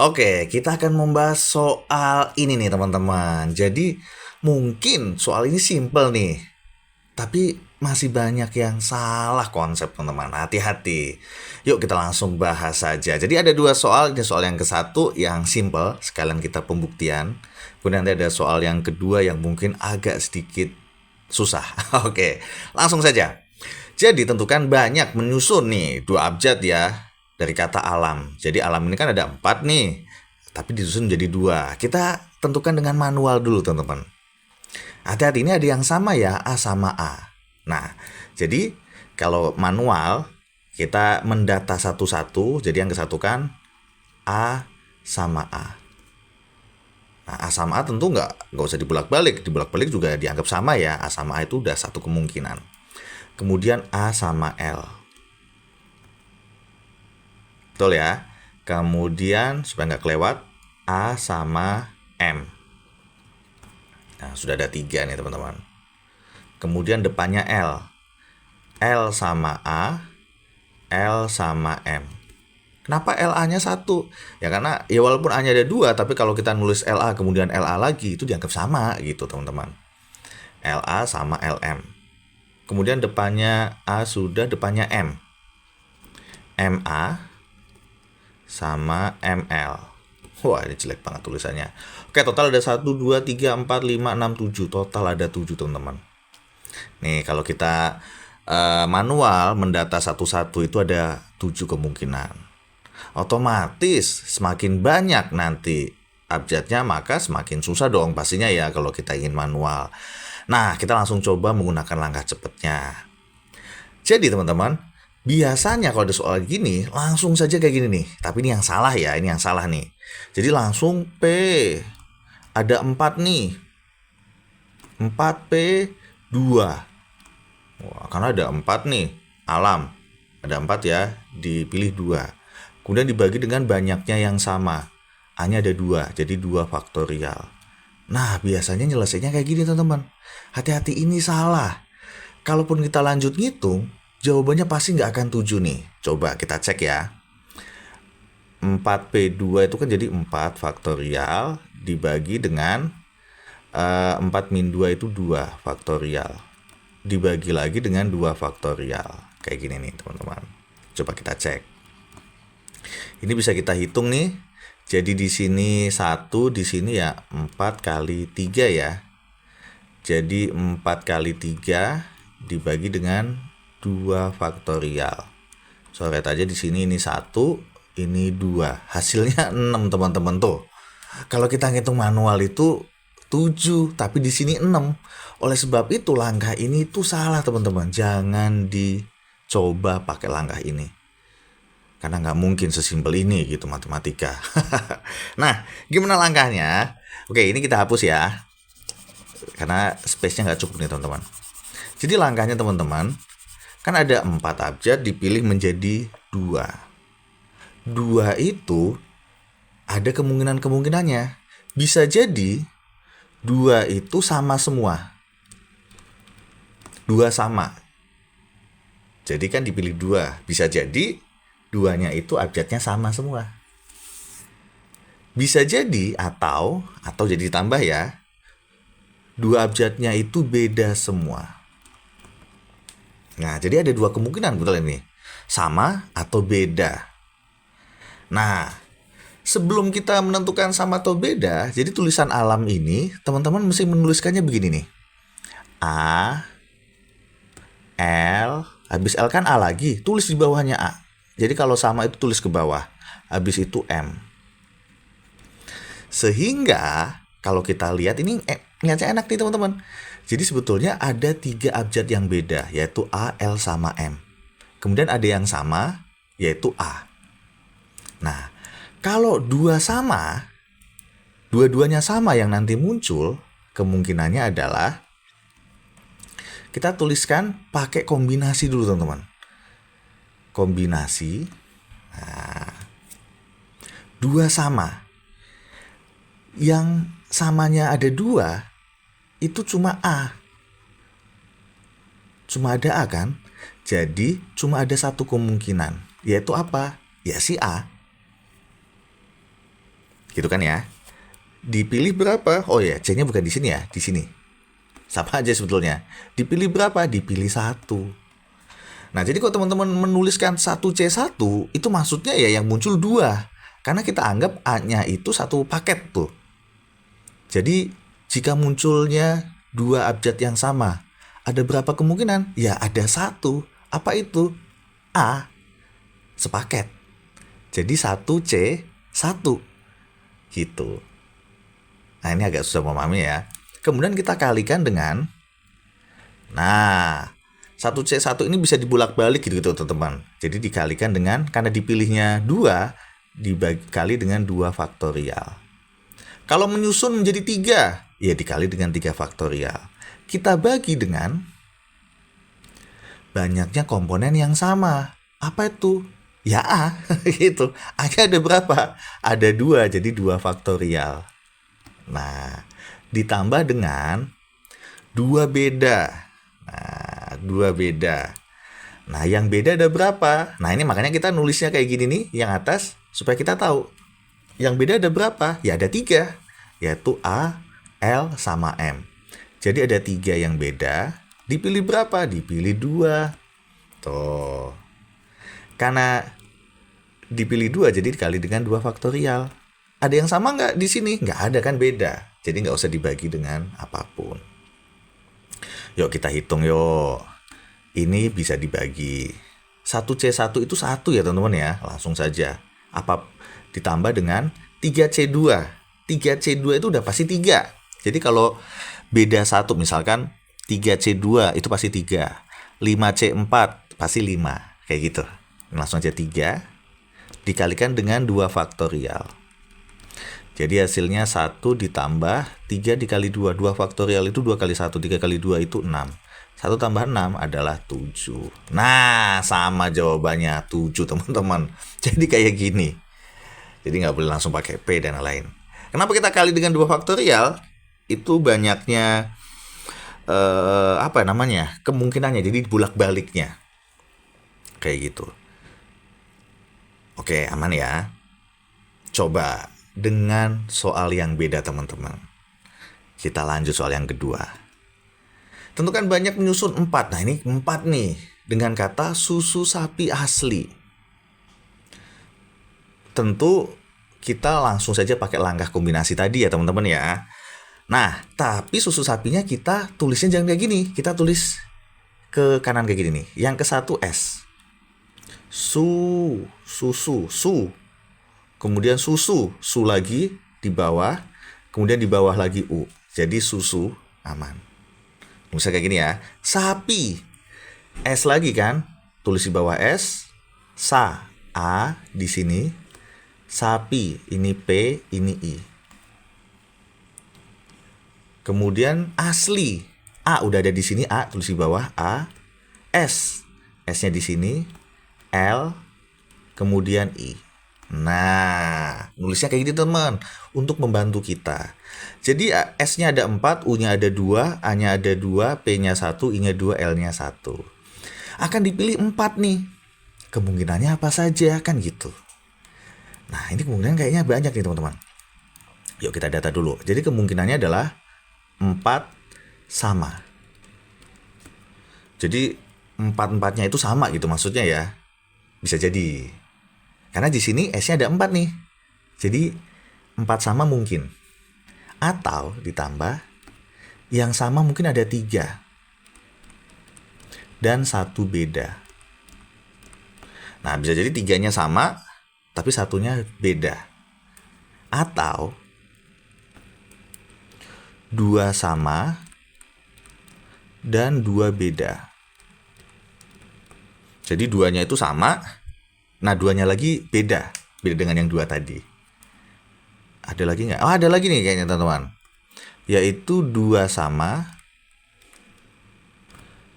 Oke, kita akan membahas soal ini nih teman-teman. Jadi mungkin soal ini simple nih, tapi masih banyak yang salah konsep teman-teman. Hati-hati. Yuk kita langsung bahas saja. Jadi ada dua soal. Ini soal yang ke satu yang simple, sekalian kita pembuktian. Kemudian nanti ada soal yang kedua yang mungkin agak sedikit susah. Oke, langsung saja. Jadi tentukan banyak menyusun nih dua abjad ya dari kata alam. Jadi alam ini kan ada 4 nih, tapi disusun jadi 2. Kita tentukan dengan manual dulu teman-teman. Hati-hati, ini ada yang sama ya, A sama A. Nah, jadi kalau manual kita mendata satu-satu, jadi yang kesatukan A sama A. Nah, A sama A tentu nggak usah dibulak-balik. Dibulak-balik juga dianggap sama ya. A sama A itu udah satu kemungkinan. Kemudian A sama L. Betul ya. Kemudian supaya nggak kelewat, A sama M. Nah, sudah ada 3 nih teman-teman. Kemudian depannya L. L sama A, L sama M. Kenapa LA-nya 1? Ya karena ya walaupun A-nya ada 2, tapi kalau kita nulis LA kemudian LA lagi, itu dianggap sama gitu teman-teman. LA sama LM. Kemudian depannya A sudah, depannya M. MA sama ML. Wah, ini jelek banget tulisannya. Oke, total ada 1, 2, 3, 4, 5, 6, 7. Total ada 7 teman-teman. Nih, kalau kita manual mendata satu-satu itu ada 7 kemungkinan. Otomatis semakin banyak nanti abjadnya, maka semakin susah dong pastinya ya kalau kita ingin manual. Nah, kita langsung coba menggunakan langkah cepatnya. Jadi teman-teman, biasanya kalau ada soal gini, langsung saja kayak gini nih. Tapi ini yang salah ya, ini yang salah nih. Jadi langsung P. Ada 4 nih. 4P 2. Wah, karena ada 4 nih, alam. Ada 4 ya, dipilih 2. Kemudian dibagi dengan banyaknya yang sama. A-nya ada 2, jadi 2 faktorial. Nah, biasanya nyelesainya kayak gini teman-teman. Hati-hati, ini salah. Kalaupun kita lanjut ngitung, jawabannya pasti nggak akan 7 nih. Coba kita cek ya. 4P2 itu kan jadi 4 faktorial dibagi dengan 4 min 2 itu 2 faktorial. Dibagi lagi dengan 2 faktorial. Kayak gini nih teman-teman. Coba kita cek. Ini bisa kita hitung nih. Jadi di sini 1, di sini ya 4 kali 3 ya. Jadi 4 kali 3 dibagi dengan 2 faktorial. Coret aja di sini, ini 1, ini 2. Hasilnya 6 teman-teman tuh. Kalau kita ngitung manual itu 7, tapi di sini 6. Oleh sebab itu langkah ini tuh salah teman-teman. Jangan dicoba pakai langkah ini. Karena nggak mungkin sesimpel ini gitu matematika. Nah, gimana langkahnya? Oke, ini kita hapus ya. Karena space-nya nggak cukup nih teman-teman. Jadi langkahnya teman-teman, kan ada 4 abjad dipilih menjadi 2. 2 itu ada kemungkinan-kemungkinannya. Bisa jadi 2 itu sama semua. 2 sama. Jadi kan dipilih 2. Bisa jadi 2-nya itu abjadnya sama semua. Bisa jadi atau jadi ditambah ya. 2 abjadnya itu beda semua. Nah, jadi ada 2 kemungkinan betul ini. Sama atau beda. Nah, sebelum kita menentukan sama atau beda, jadi tulisan alam ini, teman-teman mesti menuliskannya begini nih. A, L, habis L kan A lagi, tulis di bawahnya A. Jadi kalau sama itu tulis ke bawah. Habis itu M. Sehingga kalau kita lihat ini lihatnya enak nih teman-teman. Jadi sebetulnya ada 3 abjad yang beda, yaitu A, L, sama M. Kemudian ada yang sama, yaitu A. Nah, kalau 2 sama, dua-duanya sama yang nanti muncul, kemungkinannya adalah kita tuliskan pakai kombinasi dulu teman-teman. Kombinasi. Nah, 2 sama. Yang samanya ada 2, itu cuma A. Cuma ada A kan? Jadi cuma ada 1 kemungkinan. Yaitu apa? Ya si A. Gitu kan ya. Dipilih berapa? Oh ya, C-nya bukan di sini ya, di sini. Sama aja sebetulnya. Dipilih berapa? Dipilih 1. Nah, jadi kalau teman-teman menuliskan 1C1, itu maksudnya ya yang muncul 2. Karena kita anggap A-nya itu satu paket tuh. Jadi, jika munculnya 2 abjad yang sama, ada berapa kemungkinan? Ya, ada 1. Apa itu? A, sepaket. Jadi 1C1. Gitu. Nah, ini agak susah memahami ya. Kemudian kita kalikan dengan, nah, 1C1 ini bisa dibulak-balik gitu teman-teman. Jadi dikalikan dengan, karena dipilihnya 2, dikali dengan 2 faktorial. Kalau menyusun menjadi 3, ya dikali dengan 3 faktorial. Kita bagi dengan banyaknya komponen yang sama. Apa itu? Ya A, gitu. A-nya ada berapa? Ada 2, jadi 2 faktorial. Nah, ditambah dengan 2 beda. Nah, 2 beda. Nah, yang beda ada berapa? Nah, ini makanya kita nulisnya kayak gini nih, yang atas, supaya kita tahu. Yang beda ada berapa? Ya ada 3, yaitu A, L, sama M. Jadi ada 3 yang beda. Dipilih berapa? Dipilih 2. Tuh. Karena dipilih 2, jadi dikali dengan 2 faktorial. Ada yang sama nggak di sini? Nggak ada kan, beda. Jadi nggak usah dibagi dengan apapun. Yuk kita hitung yuk. Ini bisa dibagi. 1C1 itu 1 ya teman-teman ya. Langsung saja. Apa ditambah dengan 3C2. 3C2 itu udah pasti 3. Jadi kalau beda 1 misalkan 3C2 itu pasti 3. 5C4 pasti 5. Kayak gitu. Langsung aja 3 dikalikan dengan 2 faktorial. Jadi hasilnya 1 ditambah 3 dikali 2. 2 faktorial itu 2 kali 1. 3 kali 2 itu 6. 1 tambah 6 adalah 7. Nah, sama jawabannya 7 teman-teman. Jadi kayak gini. Jadi nggak boleh langsung pakai P dan lain. Kenapa kita kali dengan 2 faktorial? Itu banyaknya kemungkinannya. Jadi bolak-baliknya. Kayak gitu. Oke, aman ya. Coba dengan soal yang beda teman-teman. Kita lanjut soal yang kedua. Tentukan banyak menyusun 4. Nah ini 4 nih. Dengan kata susu sapi asli. Tentu kita langsung saja pakai langkah kombinasi tadi ya teman-teman ya. Nah, tapi susu sapinya kita tulisnya jangan kayak gini. Kita tulis ke kanan kayak gini nih. Yang ke satu S. Susu. Kemudian susu lagi di bawah, kemudian di bawah lagi U. Jadi susu, aman. Bisa kayak gini ya. Sapi, S lagi kan, tulis di bawah S. A di sini. Sapi, ini P, ini I. Kemudian asli, A udah ada di sini, A tulis di bawah A. S-nya di sini, L, kemudian I. Nah, nulisnya kayak gitu teman, untuk membantu kita. Jadi S-nya ada 4, U-nya ada 2, A-nya ada 2, P-nya 1, I-nya 2, L-nya 1. Akan dipilih 4 nih. Kemungkinannya apa saja, kan gitu. Nah, ini kemungkinan kayaknya banyak nih teman-teman. Yuk kita data dulu. Jadi kemungkinannya adalah 4 sama. Jadi 4-4-nya itu sama gitu maksudnya ya. Bisa jadi. Karena di sini S-nya ada 4 nih. Jadi 4 sama mungkin. Atau ditambah yang sama mungkin ada 3. Dan 1 beda. Nah, bisa jadi 3-nya sama, tapi 1-nya beda. Atau 2 sama dan 2 beda. Jadi 2-nya itu sama, nah 2-nya lagi beda. Beda dengan yang 2 tadi. Ada lagi nggak? Oh, ada lagi nih kayaknya teman-teman. Yaitu 2 sama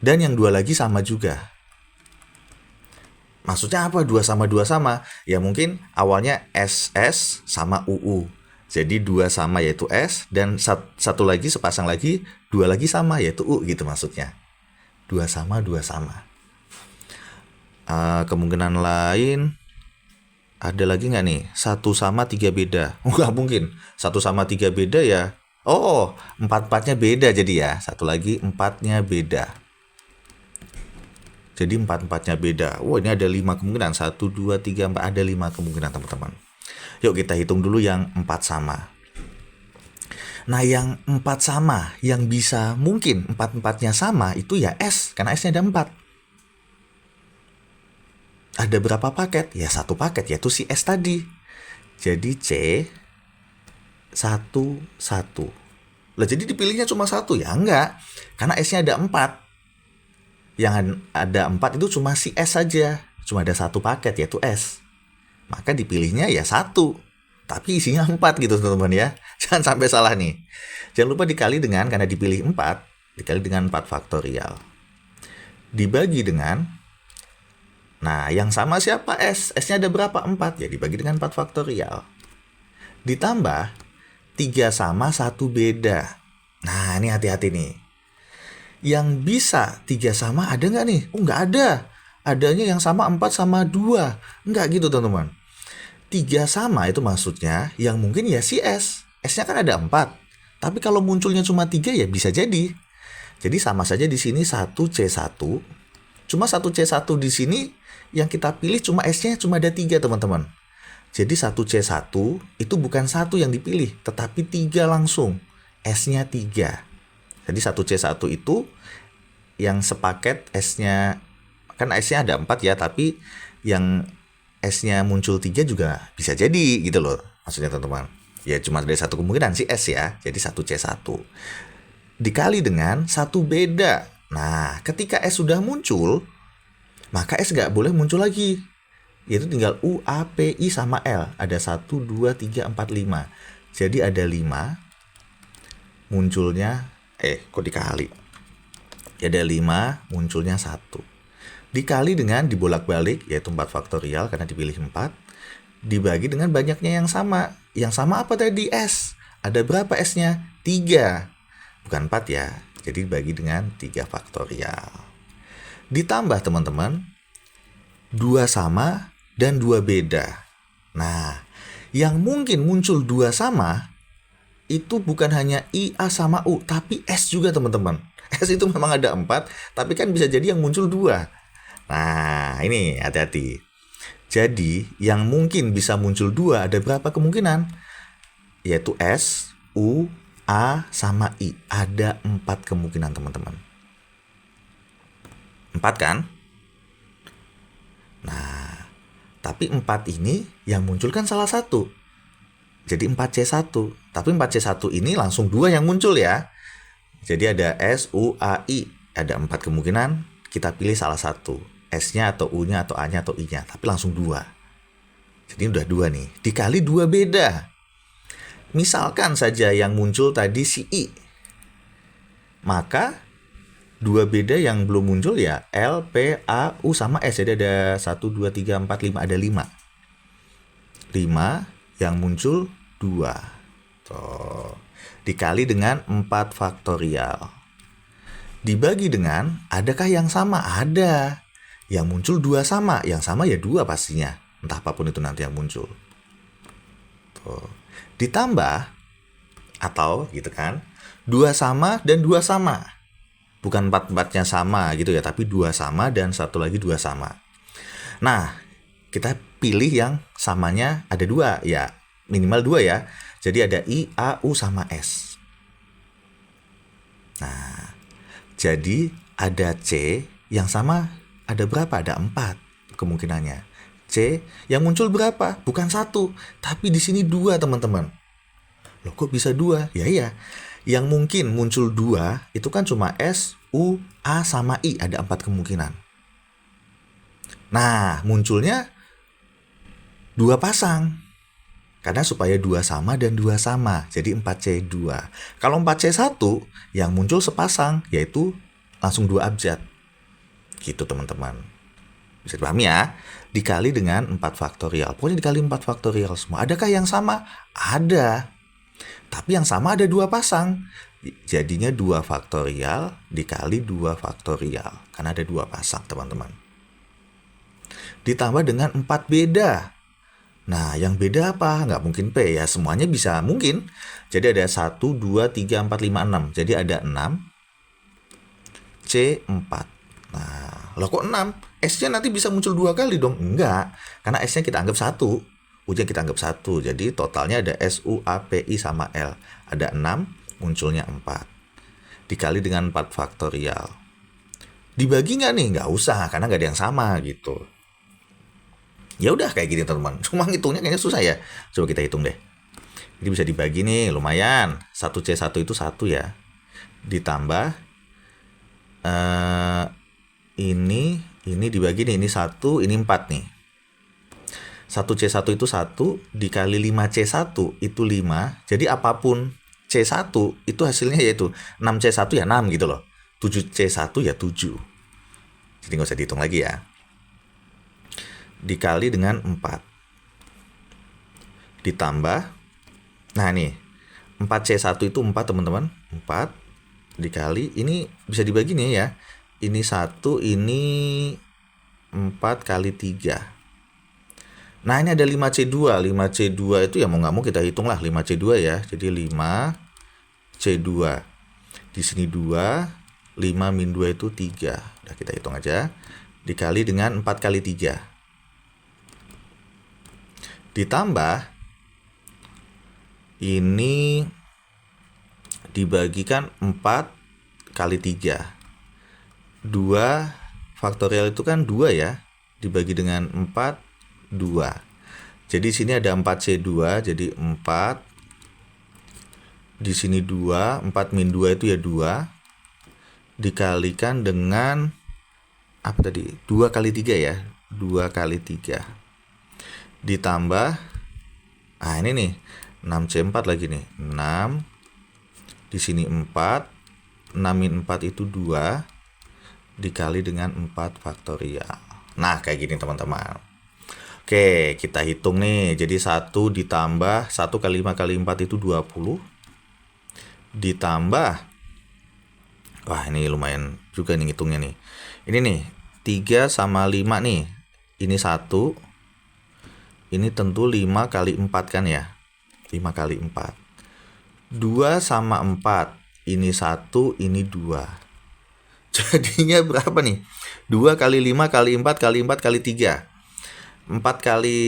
dan yang 2 lagi sama juga. Maksudnya apa 2 sama 2 sama? Ya mungkin awalnya SS sama UU. Jadi 2 sama yaitu S dan satu lagi sepasang lagi 2 lagi sama yaitu U gitu maksudnya. 2 sama 2 sama. Kemungkinan lain Ada lagi nggak nih? 1 sama 3 beda. Nggak mungkin. 1 sama 3 beda ya. Oh, 4-4-nya beda jadi ya. Satu lagi 4-nya beda. Jadi 4-4-nya beda. Wah, ini ada 5 kemungkinan. 1, 2, 3, 4. Ada 5 kemungkinan teman-teman. Yuk kita hitung dulu yang 4 sama. Nah, yang 4 sama, yang bisa mungkin 4-4-nya sama itu ya S. Karena S-nya ada 4. Ada berapa paket? Ya 1 paket, yaitu si S tadi. Jadi C 1, 1. Lah jadi dipilihnya cuma 1 ya? Enggak. Karena S-nya ada 4. Yang ada 4 itu cuma si S saja. Cuma ada 1 paket, yaitu S. Maka dipilihnya ya 1. Tapi isinya 4 gitu teman-teman ya. Jangan sampai salah nih. Jangan lupa dikali dengan, karena dipilih 4, dikali dengan 4 faktorial. Dibagi dengan, nah yang sama siapa S? S-nya ada berapa? 4. Ya dibagi dengan 4 faktorial. Ditambah 3 sama 1 beda. Nah ini hati-hati nih. Yang bisa 3 sama ada nggak nih? Oh nggak ada. Adanya yang sama 4 sama 2. Nggak gitu teman-teman. 3 sama itu maksudnya yang mungkin ya si S. S-nya kan ada 4. Tapi kalau munculnya cuma 3 ya bisa jadi. Jadi sama saja di sini 1C1. Cuma 1C1 di sini yang kita pilih cuma S-nya cuma ada 3 teman-teman. Jadi 1C1 itu bukan 1 yang dipilih, tetapi 3 langsung. S-nya 3. Jadi 1C1 itu yang sepaket S-nya, kan S-nya ada 4 ya, tapi yang S-nya muncul 3 juga bisa jadi gitu loh. Maksudnya teman-teman. Ya cuma ada 1 kemungkinan si S ya, jadi 1C1. Dikali dengan 1 beda. Nah, ketika S sudah muncul, maka S nggak boleh muncul lagi. Yaitu tinggal U, A, P, I, sama L. Ada 1, 2, 3, 4, 5. Jadi ada 5. Munculnya, kok dikali? Ya ada 5, munculnya 1. Dikali dengan dibolak-balik, yaitu 4 faktorial, karena dipilih 4. Dibagi dengan banyaknya yang sama. Yang sama apa tadi? S. Ada berapa S-nya? 3. Bukan 4 ya. Jadi dibagi dengan 3 faktorial. Ditambah teman-teman, 2 sama dan 2 beda. Nah, yang mungkin muncul 2 sama, itu bukan hanya I, A, sama U, tapi S juga teman-teman. S itu memang ada 4, tapi kan bisa jadi yang muncul 2. Nah, ini hati-hati. Jadi, yang mungkin bisa muncul 2 ada berapa kemungkinan? Yaitu S, U, A, sama I. Ada 4 kemungkinan teman-teman. 4 kan? Nah, tapi 4 ini yang muncul kan salah satu. Jadi 4C1. Tapi 4C1 ini langsung 2 yang muncul ya. Jadi ada S, U, A, I. Ada 4 kemungkinan, kita pilih salah satu. S-nya atau U-nya atau A-nya atau I-nya. Tapi langsung 2. Jadi udah 2 nih. Dikali 2 beda. Misalkan saja yang muncul tadi si I. Maka 2 beda yang belum muncul ya L, P, A, U, sama S. Jadi ada 1, 2, 3, 4, 5. Ada 5. 5 yang muncul 2. Tuh. Dikali dengan 4 faktorial. Dibagi dengan, adakah yang sama? Ada. Yang muncul 2 sama. Yang sama ya 2 pastinya. Entah apapun itu nanti yang muncul. Tuh. Ditambah, atau gitu kan, 2 sama dan 2 sama. Bukan 4-4-nya sama gitu ya, tapi 2 sama dan satu lagi 2 sama. Nah, kita pilih yang samanya ada 2 ya, minimal 2 ya. Jadi ada I, A, U, sama S. Nah, jadi ada C yang sama ada berapa? Ada 4 kemungkinannya. C yang muncul berapa? Bukan 1, tapi di sini 2 teman-teman. Loh kok bisa 2? Ya iya. Yang mungkin muncul 2 itu kan cuma S, U, A, sama I. Ada 4 kemungkinan. Nah, munculnya 2 pasang. Karena supaya 2 sama dan 2 sama. Jadi 4C2. Kalau 4C1 yang muncul sepasang, yaitu langsung 2 abjad. Gitu teman-teman. Bisa dipahami ya? Dikali dengan 4 faktorial. Pokoknya dikali 4 faktorial semua. Adakah yang sama? Ada. Tapi yang sama ada 2 pasang. Jadinya 2 faktorial dikali 2 faktorial. Karena ada 2 pasang teman-teman. Ditambah dengan 4 beda. Nah, yang beda apa? Nggak mungkin P ya, semuanya bisa mungkin. Jadi ada 1, 2, 3, 4, 5, 6. Jadi ada 6, C 4. Nah, loh kok 6? S-nya nanti bisa muncul 2 kali dong? Enggak, karena S-nya kita anggap 1. U-nya kita anggap 1. Jadi totalnya ada S, U, A, P, I sama L. Ada 6, munculnya 4. Dikali dengan 4 faktorial. Dibagi nggak nih? Nggak usah, karena nggak ada yang sama gitu. Ya udah kayak gini teman-teman. Cuma ngitungnya kayaknya susah ya. Coba kita hitung deh. Ini bisa dibagi nih, lumayan. 1C1 itu 1 ya. Ditambah ini dibagi nih, ini 1, ini 4 nih. 1C1 itu 1, dikali 5C1 itu 5. Jadi apapun C1 itu hasilnya yaitu 6C1 ya 6 gitu loh. 7C1 ya 7. Jadi nggak usah dihitung lagi ya. Dikali dengan 4. Ditambah, nah nih, 4C1 itu 4 teman-teman. 4 dikali, ini bisa dibagi nih ya. Ini 1, ini 4 kali 3. Nah ini ada 5C2. 5C2 itu ya mau nggak mau kita hitung lah 5C2 ya. Jadi 5C2. Di sini 2, 5 min 2 itu 3. Udah kita hitung aja. Dikali dengan 4 kali 3. Ditambah, ini dibagikan 4 kali 3. 2 faktorial itu kan 2 ya. Dibagi dengan 4, 2. Jadi sini ada 4C2, jadi 4. Di sini 2, 4 min 2 itu ya 2. Dikalikan dengan apa tadi? 2 kali 3 ya. 2 kali 3. Ditambah, ah ini nih, 6C4 lagi nih. 6. Di sini 4. 6 min 4 itu 2. Dikali dengan 4 faktorial. Nah, kayak gini teman-teman. Oke, kita hitung nih. Jadi 1 ditambah 1 kali 5 kali 4 itu 20. Ditambah, wah ini lumayan juga nih hitungnya nih. Ini nih, 3 sama 5 nih. Ini 1. Ini tentu 5 kali 4 kan ya. 5 kali 4. 2 sama 4. Ini 1, ini 2. Jadinya berapa nih? 2 kali 5 kali 4 kali 4 kali 3. 4 kali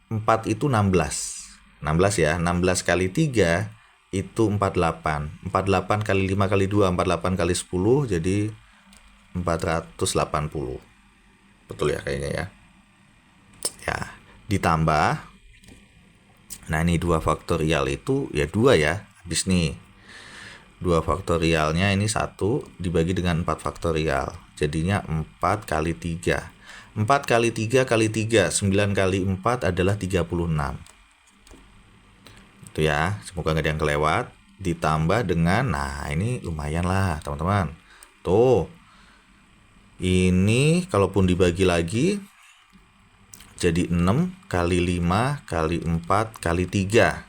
4 itu 16. 16 ya. 16 kali 3 itu 48. 48 kali 5 kali 2, 48 kali 10 jadi 480. Betul ya kayaknya ya. Ya, ditambah. Nah, ini 2 faktorial itu ya 2 ya. Habis nih. 2 faktorialnya ini 1 dibagi dengan 4 faktorial. Jadinya 4 kali 3. 4 kali 3 kali 3, 9 kali 4 adalah 36. Itu ya, semoga nggak ada yang kelewat. Ditambah dengan, nah ini lumayan lah teman-teman. Tuh, ini kalaupun dibagi lagi, jadi 6 kali 5 kali 4 kali 3.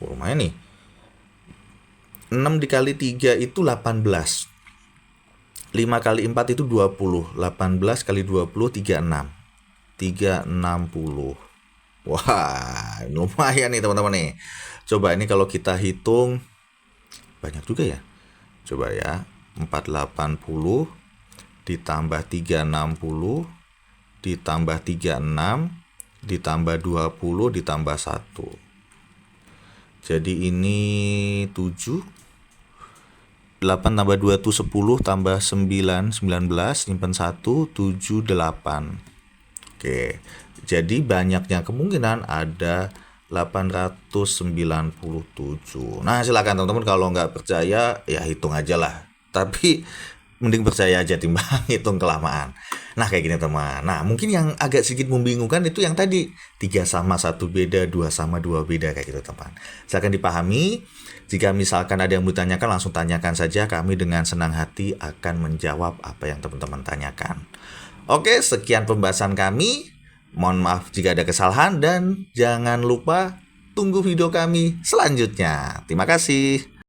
Oh, lumayan nih. 6 dikali 3 itu 18. 5 kali 4 itu 20. 18 kali 20, 36. 360. Wah, lumayan nih teman-teman nih. Coba ini kalau kita hitung, banyak juga ya. Coba ya, 480 ditambah 360 ditambah 36 ditambah 20 ditambah 1. Jadi ini 7. 8 tambah 2 itu 10, tambah 9, 19, simpan 1, 7, 8. Oke, jadi banyaknya kemungkinan ada 897. Nah, silakan teman-teman kalau nggak percaya, ya hitung aja lah. Tapi mending percaya aja timbang hitung kelamaan. Nah, kayak gini teman. Nah, mungkin yang agak sedikit membingungkan itu yang tadi 3 sama 1 beda, 2 sama 2 beda kayak gitu teman. Silakan dipahami. Jika misalkan ada yang mau ditanyakan, langsung tanyakan saja. Kami dengan senang hati akan menjawab apa yang teman-teman tanyakan. Oke, sekian pembahasan kami. Mohon maaf jika ada kesalahan dan jangan lupa tunggu video kami selanjutnya. Terima kasih.